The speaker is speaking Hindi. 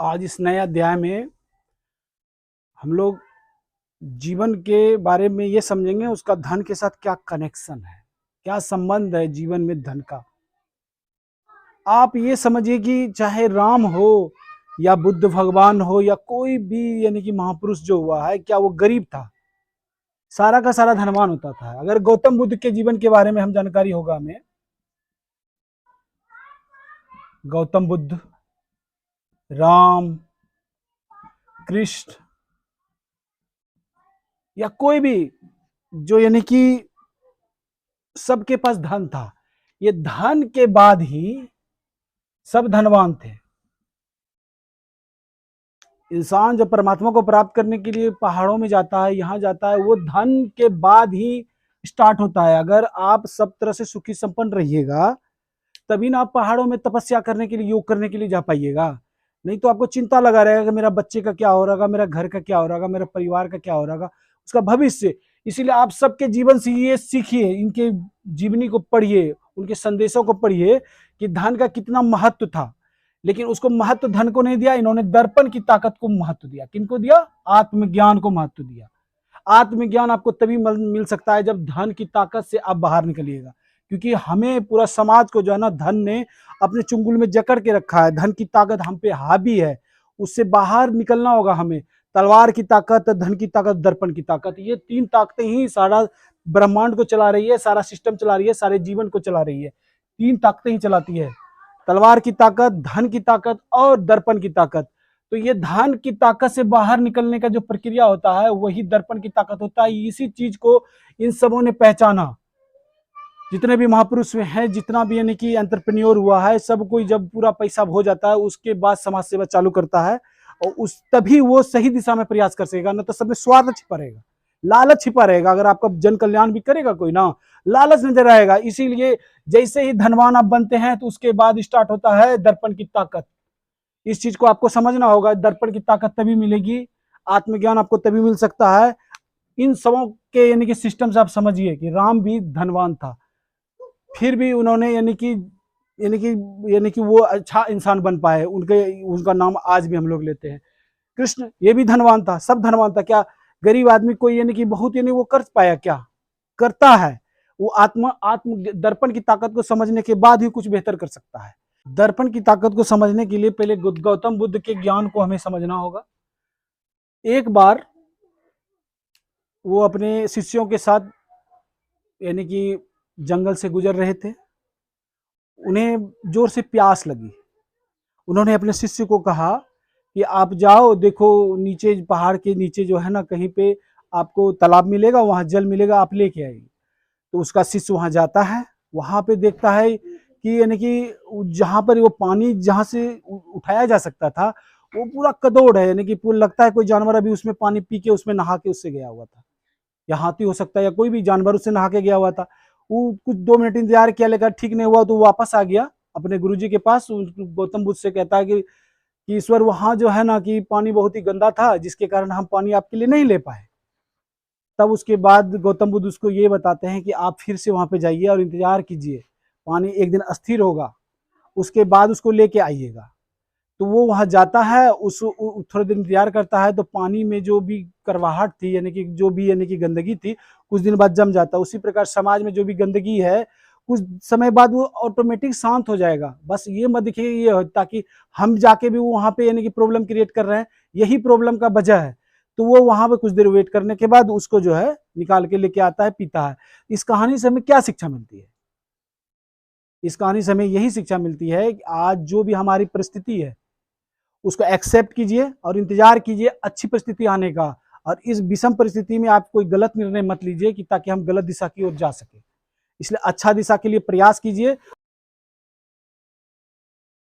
आज इस नए अध्याय में हम लोग जीवन के बारे में ये समझेंगे उसका धन के साथ क्या कनेक्शन है, क्या संबंध है जीवन में धन का। आप ये समझिए कि चाहे राम हो या बुद्ध भगवान हो या कोई भी यानी कि महापुरुष जो हुआ है, क्या वो गरीब था? सारा का सारा धनवान होता था। अगर गौतम बुद्ध के जीवन के बारे में हम जानकारी होगा हमें, गौतम बुद्ध, राम, कृष्ण या कोई भी जो यानी कि सबके पास धन था, ये धन के बाद ही सब धनवान थे। इंसान जब परमात्मा को प्राप्त करने के लिए पहाड़ों में जाता है, यहां जाता है, वो धन के बाद ही स्टार्ट होता है। अगर आप सब तरह से सुखी संपन्न रहिएगा तभी ना आप पहाड़ों में तपस्या करने के लिए, योग करने के लिए जा पाइएगा। नहीं तो आपको चिंता लगा रहेगा कि मेरा बच्चे का क्या हो रहा, मेरा घर का क्या हो रहा, मेरा परिवार का क्या हो रहा, उसका भविष्य। इसीलिए आप सबके जीवन से ये सीखिए, इनके जीवनी को पढ़िए, उनके संदेशों को पढ़िए कि धन का कितना महत्व था। लेकिन उसको महत्व धन को नहीं दिया, इन्होंने दर्पण की ताकत को महत्व दिया। किनको दिया? आत्मज्ञान को महत्व दिया। आत्मज्ञान आपको तभी मिल सकता है जब धन की ताकत से आप बाहर निकलिएगा। क्योंकि हमें पूरा समाज को जो है ना, धन ने अपने चुंगल में जकड़ के रखा है। धन की ताकत हम पे हावी है, उससे बाहर निकलना होगा हमें। तलवार की ताकत, धन की ताकत, दर्पण की ताकत, ये तीन ताकतें ही सारा ब्रह्मांड को चला रही है, सारा सिस्टम चला रही है, सारे जीवन को चला रही है। तीन ताकतें ही चलाती है, तलवार की ताकत, धन की ताकत और दर्पण की ताकत। तो ये धन की ताकत से बाहर निकलने का जो प्रक्रिया होता है वही दर्पण की ताकत होता है। इसी चीज को इन सबों ने पहचाना। जितने भी महापुरुष हैं, जितना भी यानी कि एंटरप्रेन्योर हुआ है, सब कोई जब पूरा पैसा हो जाता है उसके बाद समाज सेवा चालू करता है, और उस तभी वो सही दिशा में प्रयास कर सकेगा। न तो सब में स्वार्थ छिपा रहेगा, लालच छिपा रहेगा। अगर आपका जन कल्याण भी करेगा कोई ना, लालच नजर आएगा। इसीलिए जैसे ही धनवान आप बनते हैं तो उसके बाद स्टार्ट होता है दर्पण की ताकत। इस चीज को आपको समझना होगा। दर्पण की ताकत तभी मिलेगी, आत्मज्ञान आपको तभी मिल सकता है। इन सबों के यानी कि सिस्टम से आप समझिए कि राम भी धनवान था, फिर भी उन्होंने यानी कि वो अच्छा इंसान बन पाए। उनका नाम आज भी हम लोग लेते हैं। कृष्ण ये भी धनवान था, सब धनवान था। क्या गरीब आदमी कोई यानी कि बहुत यानी वो कर पाया? क्या करता है? वो आत्म दर्पण की ताकत को समझने के बाद ही कुछ बेहतर कर सकता है। दर्पण की ताकत को समझने के लिए पहले गौतम बुद्ध के ज्ञान को हमें समझना होगा। एक बार वो अपने शिष्यों के साथ यानी कि जंगल से गुजर रहे थे। उन्हें जोर से प्यास लगी। उन्होंने अपने शिष्य को कहा कि आप जाओ, देखो नीचे पहाड़ के नीचे जो है ना, कहीं पे आपको तालाब मिलेगा, वहां जल मिलेगा, आप लेके आइए। तो उसका शिष्य वहां जाता है, वहां पे देखता है कि यानी कि जहां पर वो पानी जहां से उठाया जा सकता था वो पूरा कदोड़ है। यानी कि पूरा लगता है कोई जानवर अभी उसमें पानी पी के उसमें नहा के उससे गया हुआ था, या हाथी हो सकता है या कोई भी जानवर उससे नहा के गया हुआ था। वो कुछ 2 मिनट इंतजार किया, लेकिन ठीक नहीं हुआ तो वापस आ गया अपने गुरुजी के पास। गौतम बुद्ध से कहता है कि ईश्वर, वहां जो है ना कि पानी बहुत ही गंदा था, जिसके कारण हम पानी आपके लिए नहीं ले पाए। तब उसके बाद गौतम बुद्ध उसको ये बताते हैं कि आप फिर से वहां पे जाइए और इंतजार कीजिए, पानी एक दिन अस्थिर होगा, उसके बाद उसको लेके आइएगा। तो वो वहां जाता है, थोड़े दिन इंतजार करता है, तो पानी में जो भी करवाहट थी, यानी कि जो भी यानी कि गंदगी थी, कुछ दिन बाद जम जाता है। उसी प्रकार समाज में जो भी गंदगी है, कुछ समय बाद वो ऑटोमेटिक शांत हो जाएगा। बस ये मत देखिए ये, ताकि हम जाके भी वहां पे यानी कि प्रॉब्लम क्रिएट कर रहे हैं, यही प्रॉब्लम का वजह है। तो वो वहां पे कुछ देर वेट करने के बाद उसको जो है निकाल के लेके आता है, पीता है। इस कहानी से हमें क्या शिक्षा मिलती है? इस कहानी से हमें यही शिक्षा मिलती है कि आज जो भी हमारी परिस्थिति है उसको एक्सेप्ट कीजिए और इंतजार कीजिए अच्छी परिस्थिति आने का। और इस विषम परिस्थिति में आप कोई गलत निर्णय मत लीजिए कि ताकि हम गलत दिशा की ओर जा सके। इसलिए अच्छा दिशा के लिए प्रयास कीजिए।